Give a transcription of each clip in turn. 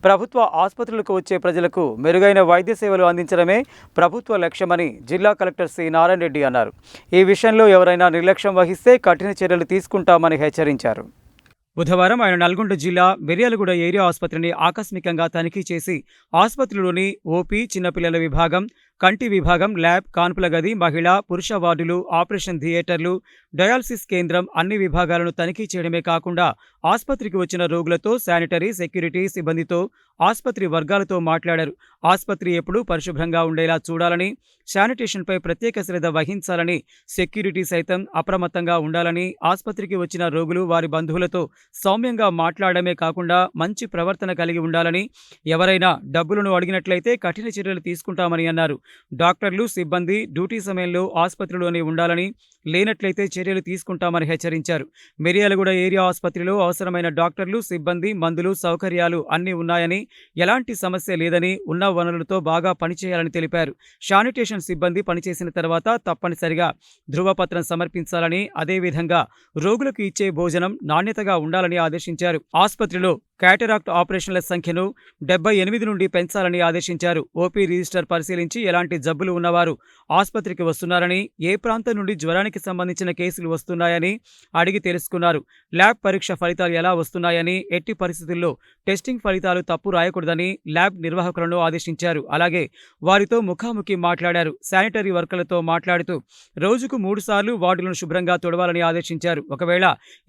ప్రభుత్వ ఆసుపత్రులకు వచ్చే ప్రజలకు మెరుగైన వైద్య సేవలు అందించడమే ప్రభుత్వ లక్ష్యమని జిల్లా కలెక్టర్ సి నారాయణ రెడ్డి అన్నారు. ఈ విషయంలో ఎవరైనా నిర్లక్ష్యం వహిస్తే కఠిన చర్యలు తీసుకుంటామని హెచ్చరించారు. బుధవారం ఆయన నల్గొండ జిల్లా మిర్యాలగూడ ఏరియా ఆసుపత్రిని ఆకస్మికంగా తనిఖీ చేసి ఆసుపత్రిలోని ఓపీ, చిన్నపిల్లల విభాగం, కంటి విభాగం, ల్యాబ్, కాన్పుల గది, మహిళా, పురుష వార్డులు, ఆపరేషన్ థియేటర్లు, డయాలసిస్ కేంద్రం అన్ని విభాగాలను తనిఖీ చేయడమే కాకుండా ఆసుపత్రికి వచ్చిన రోగులతో, శానిటరీ, సెక్యూరిటీ సిబ్బందితో, ఆసుపత్రి వర్గాలతో మాట్లాడారు. ఆసుపత్రి ఎప్పుడూ పరిశుభ్రంగా ఉండేలా చూడాలని, శానిటేషన్పై ప్రత్యేక శ్రద్ధ వహించాలని, సెక్యూరిటీ సైతం అప్రమత్తంగా ఉండాలని, ఆసుపత్రికి వచ్చిన రోగులు వారి బంధువులతో సౌమ్యంగా మాట్లాడమే కాకుండా మంచి ప్రవర్తన కలిగి ఉండాలని, ఎవరైనా డబ్బులను అడిగినట్లయితే కఠిన చర్యలు తీసుకుంటామని అన్నారు. డాక్టర్లు, సిబ్బంది డ్యూటీ సమయంలో ఆసుపత్రిలోనే ఉండాలని, లేనట్లయితే చర్యలు తీసుకుంటామని హెచ్చరించారు. మిర్యాలగూడ ఏరియా ఆసుపత్రిలో అవసరమైన డాక్టర్లు, సిబ్బంది, మందులు, సౌకర్యాలు అన్నీ ఉన్నాయని, ఎలాంటి సమస్య లేదని, ఉన్న వనరులతో బాగా పనిచేయాలని తెలిపారు. శానిటేషన్ సిబ్బంది పనిచేసిన తర్వాత తప్పనిసరిగా ధృవపత్రం సమర్పించాలని, అదేవిధంగా రోగులకు ఇచ్చే భోజనం నాణ్యతగా ఉండాలని ఆదేశించారు. ఆసుపత్రిలో క్యాటరాక్ట్ ఆపరేషన్ల సంఖ్యను 78 నుండి పెంచాలని ఆదేశించారు. ఓపీ రిజిస్టర్ పరిశీలించి ఎలాంటి జబ్బులు ఉన్నవారు ఆసుపత్రికి వస్తున్నారని, ఏ ప్రాంతం నుండి జ్వరానికి సంబంధించిన కేసులు వస్తున్నాయని అడిగి తెలుసుకున్నారు. ల్యాబ్ పరీక్ష ఫలితాలు ఎలా వస్తున్నాయని, ఎట్టి పరిస్థితుల్లో టెస్టింగ్ ఫలితాలు తప్పు రాయకూడదని ల్యాబ్ నిర్వాహకులను ఆదేశించారు. అలాగే వారితో ముఖాముఖి మాట్లాడారు. శానిటరీ వర్కర్లతో మాట్లాడుతూ రోజుకు 3 సార్లు వార్డులను శుభ్రంగా తుడవాలని ఆదేశించారు. ఒకవేళ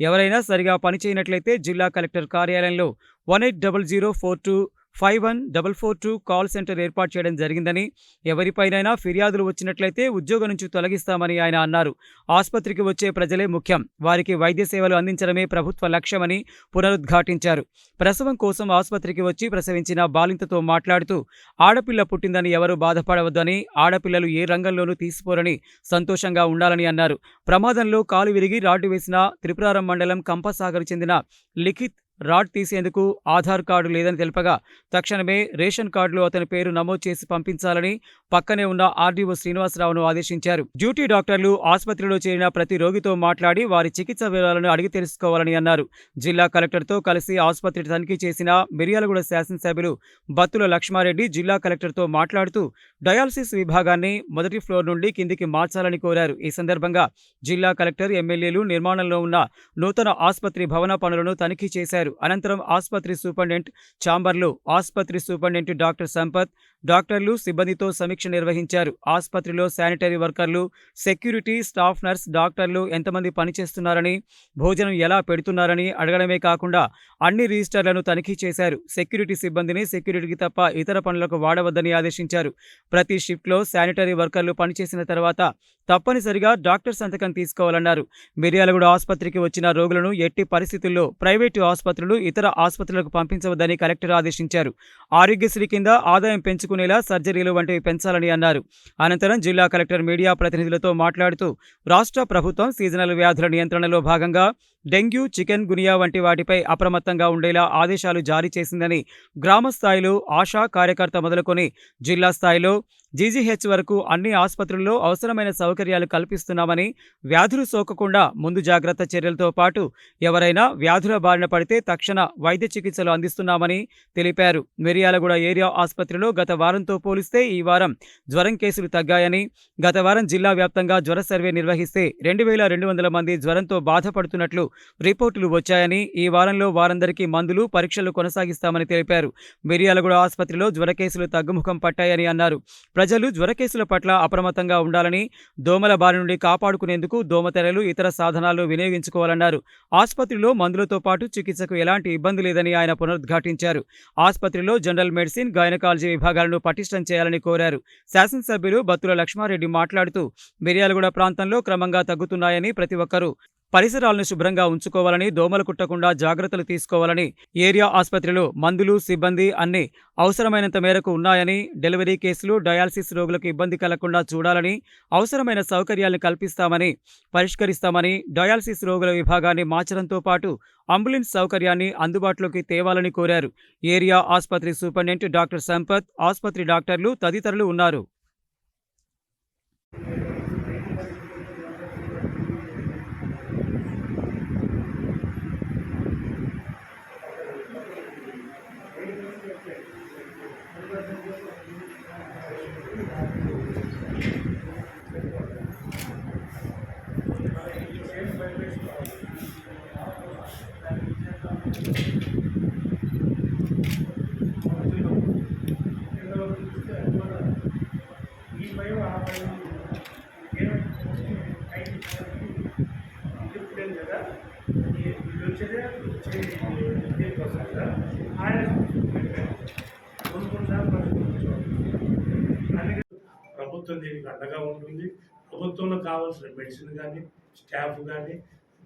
ఎవరైనా సరిగా పనిచేయనట్లయితే జిల్లా కలెక్టర్ కార్యాలయంలో 180042514442 కాల్ సెంటర్ ఏర్పాటు చేయడం జరిగిందని, ఎవరిపైనైనా ఫిర్యాదులు వచ్చినట్లయితే ఉద్యోగం నుంచి తొలగిస్తామని ఆయన అన్నారు. ఆసుపత్రికి వచ్చే ప్రజలే ముఖ్యం, వారికి వైద్య సేవలు అందించడమే ప్రభుత్వ లక్ష్యమని పునరుద్ఘాటించారు. ప్రసవం కోసం ఆసుపత్రికి వచ్చి ప్రసవించిన బాలింతతో మాట్లాడుతూ ఆడపిల్ల పుట్టిందని ఎవరూ బాధపడవద్దని, ఆడపిల్లలు ఏ రంగంలోనూ తీసిపోరని, సంతోషంగా ఉండాలని అన్నారు. ప్రమాదంలో కాలు విరిగి రాడ్డు వేసిన త్రిపురారం మండలం కంపసాగర్ చెందిన లిఖిత్ రాడ్ తీసేందుకు ఆధార్ కార్డు లేదని తెలుపగా తక్షణమే రేషన్ కార్డులో అతని పేరు నమోదు చేసి పంపించాలని పక్కనే ఉన్న ఆర్డీఓ శ్రీనివాసరావును ఆదేశించారు. డ్యూటీ డాక్టర్లు ఆసుపత్రిలో చేరిన ప్రతి రోగితో మాట్లాడి వారి చికిత్స వివరాలను అడిగి తెలుసుకోవాలని అన్నారు. జిల్లా కలెక్టర్తో కలిసి ఆసుపత్రి తనిఖీ చేసిన మిర్యాలగూడ శాసనసభ్యులు బత్తుల లక్ష్మారెడ్డి జిల్లా కలెక్టర్తో మాట్లాడుతూ డయాలసిస్ విభాగాన్ని మొదటి ఫ్లోర్ నుండి కిందికి మార్చాలని కోరారు. ఈ సందర్భంగా జిల్లా కలెక్టర్, ఎమ్మెల్యేలు నిర్మాణంలో ఉన్న నూతన ఆసుపత్రి భవన పనులను తనిఖీ చేశారు. అనంతరం ఆసుపత్రి సూపరింటెండెంట్ ఛాంబర్లో ఆసుపత్రి సూపరింటెండెంట్ డాక్టర్ సంపత్, డాక్టర్లు, సిబ్బందితో సమీక్ష నిర్వహించారు. ఆసుపత్రిలో శానిటరీ వర్కర్లు, సెక్యూరిటీ, స్టాఫ్ నర్స్, డాక్టర్లు ఎంతమంది పనిచేస్తున్నారని, భోజనం ఎలా పెడుతున్నారని అడగడమే కాకుండా అన్ని రిజిస్టర్లను తనిఖీ చేశారు. సెక్యూరిటీ సిబ్బందిని సెక్యూరిటీకి తప్ప ఇతర పనులకు వాడవద్దని ఆదేశించారు. ప్రతి షిఫ్ట్లో శానిటరీ వర్కర్లు పనిచేసిన తర్వాత తప్పనిసరిగా డాక్టర్ సంతకం తీసుకోవాలన్నారు. మిర్యాలగూడ ఆసుపత్రికి వచ్చిన రోగులను ఎట్టి పరిస్థితుల్లో ప్రైవేటు ఆసుపత్రులు, ఇతర ఆసుపత్రులకు పంపించవద్దని కలెక్టర్ ఆదేశించారు. ఆరోగ్యశ్రీ కింద ఆదాయం పెంచుకునేలా సర్జరీలు వంటివి పెంచాలని అన్నారు. అనంతరం జిల్లా కలెక్టర్ మీడియా ప్రతినిధులతో మాట్లాడుతూ రాష్ట్ర ప్రభుత్వం సీజనల్ వ్యాధుల నియంత్రణలో భాగంగా డెంగ్యూ, చికెన్ గునియా వంటి వాటిపై అప్రమత్తంగా ఉండేలా ఆదేశాలు జారీ చేసిందని, గ్రామ స్థాయిలో ఆశా కార్యకర్త మొదలుకొని జిల్లా స్థాయిలో జీజీహెచ్ వరకు అన్ని ఆసుపత్రుల్లో అవసరమైన సౌకర్యాలు కల్పిస్తున్నామని, వ్యాధులు సోకకుండా ముందు జాగ్రత్త చర్యలతో పాటు ఎవరైనా వ్యాధుల బారిన పడితే తక్షణ వైద్య చికిత్సలు అందిస్తున్నామని తెలిపారు. మిర్యాలగూడ ఏరియా ఆసుపత్రిలో గత వారంతో పోలిస్తే ఈ వారం జ్వరం కేసులు తగ్గాయని, గత వారం జిల్లా వ్యాప్తంగా జ్వర సర్వే నిర్వహిస్తే 2200 మంది జ్వరంతో బాధపడుతున్నట్లు రిపోర్టులు వచ్చాయని, ఈ వారంలో వారందరికీ మందులు, పరీక్షలు కొనసాగిస్తామని తెలిపారు. మిర్యాలగూడ ఆసుపత్రిలో జ్వర కేసులు తగ్గుముఖం పట్టాయని అన్నారు. ప్రజలు జ్వర కేసుల పట్ల అప్రమత్తంగా ఉండాలని, దోమల బారి నుండి కాపాడుకునేందుకు దోమతెరలు, ఇతర సాధనాలు వినియోగించుకోవాలన్నారు. ఆసుపత్రిలో మందులతో పాటు చికిత్సకు ఎలాంటి ఇబ్బంది లేదని ఆయన పునరుద్ఘాటించారు. ఆసుపత్రిలో జనరల్ మెడిసిన్, గైనకాలజీ విభాగాలను పటిష్టం చేయాలని కోరారు. శాసనసభ్యులు బత్తుల లక్ష్మారెడ్డి మాట్లాడుతూ మిర్యాలగూడ ప్రాంతంలో క్రమంగా తగ్గుతున్నాయని, ప్రతి ఒక్కరూ పరిసరాలను శుభ్రంగా ఉంచుకోవాలని, దోమలు కుట్టకుండా జాగ్రత్తలు తీసుకోవాలని, ఏరియా ఆసుపత్రిలో మందులు, సిబ్బంది అన్ని అవసరమైనంత మేరకు ఉన్నాయని, డెలివరీ కేసులు, డయాలసిస్ రోగులకు ఇబ్బంది కలగకుండా చూడాలని, అవసరమైన సౌకర్యాలను కల్పిస్తామని, పరిష్కరిస్తామని, డయాలసిస్ రోగుల విభాగాన్ని మార్చడంతో పాటు అంబులెన్స్ సౌకర్యాన్ని అందుబాటులోకి తేవాలని కోరారు. ఏరియా ఆసుపత్రి సూపరింటెండెంట్ డాక్టర్ సంపత్, ఆసుపత్రి డాక్టర్లు తదితరులు ఉన్నారు. ఈ భయం ఆ భయం లేదు కదా, వీళ్ళు వచ్చేదే దేనికి వస్తారు కదా, ఆయన కొనుక్కుంటా అందుకే ప్రభుత్వం దీనికి అండగా ఉంటుంది. ప్రభుత్వంలో కావాల్సిన మెడిసిన్ కానీ, స్టాఫ్ కానీ,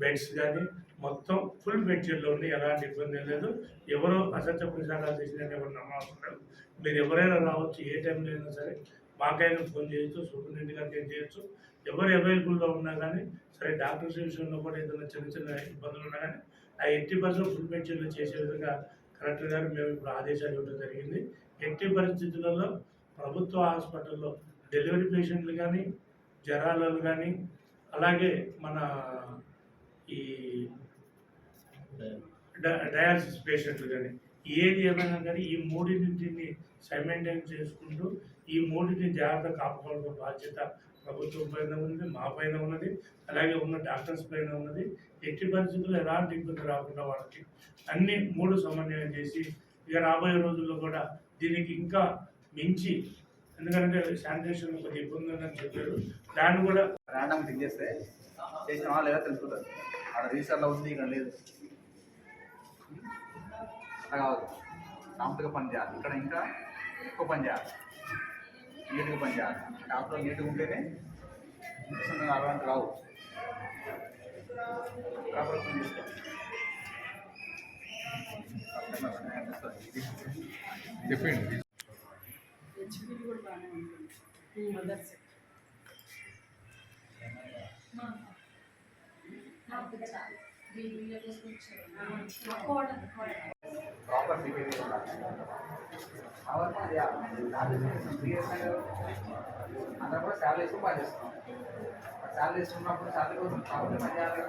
బెడ్స్ కానీ మొత్తం ఫుల్ బెడ్జెట్లో ఉండి ఎలాంటి ఇబ్బంది లేదు. ఎవరో అసత్య ప్రచారాలు చేసిన ఎవరు నమ్మవసరం. మీరు ఎవరైనా రావచ్చు, ఏ టైంలో అయినా సరే మాకైనా ఫోన్ చేయొచ్చు, సూపరింటెండెంట్ గారికి చేయొచ్చు. ఎవరు అవైలబుల్లో ఉన్నా కానీ సరే, డాక్టర్స్ విషయంలో కూడా ఏదైనా చిన్న చిన్న ఇబ్బందులు ఉన్నా కానీ ఆ 80% ఫుల్ బెడ్జెట్లో చేసే విధంగా కలెక్టర్ గారు మేము ఇప్పుడు ఆదేశాలు ఇవ్వడం జరిగింది. ఎట్టి పరిస్థితులలో ప్రభుత్వ హాస్పిటల్లో డెలివరీ పేషెంట్లు కానీ, జ్వరాలు కానీ, అలాగే మన ఈ డయాలసిస్ పేషెంట్లు కానీ ఏది ఏమైనా కానీ ఈ మూడింటిని సైమెంటైన్ చేసుకుంటూ ఈ మూడింటిని జాగ్రత్త కాపాడుకోవాల్సిన బాధ్యత ప్రభుత్వం పైన ఉన్నది, మా పైన ఉన్నది, అలాగే ఉన్న డాక్టర్స్ పైన ఉన్నది. ఎట్టి పరిస్థితుల్లో ఎలాంటి ఇబ్బంది రాకుండా వాళ్ళకి అన్ని మూడు సమన్వయం చేసి ఇక రాబోయే రోజుల్లో కూడా దీనికి ఇంకా మించి, ఎందుకంటే శానిటేషన్ కొద్దిగా ఇబ్బంది ఉందని చెప్పారు, దాన్ని కూడా ర్యాండమ్ టిక్ చేస్తే చేసిన వాళ్ళు లేదా తెలుసుకుంటారు. అక్కడ రిజిస్టర్లో ఉంది, ఇక్కడ లేదు. అట్లా కావద్దు, కాంప్లీట్గా పని చేయాలి. ఇక్కడ ఇంకా ఎక్కువ పని చేయాలి, నీట్గా పని చేయాలి. డాక్టర్లు నీట్గా ఉంటేనే అలాంటి రావు. ప్రాపర్ పని చేసుకోవాలి. చెప్పండి. హెచ్పివి కూడా బాగానే ఉంటుంది. మదర్స్ ప్రాపర్ సిపిఐ ఉండాలి. అందరూ కూడా శాలరీ వేసుకుని పని చేస్తున్నాం. శాలరీ ఇస్తున్నప్పుడు శాలరీ కోసం కాబట్టి పని చేయాలి.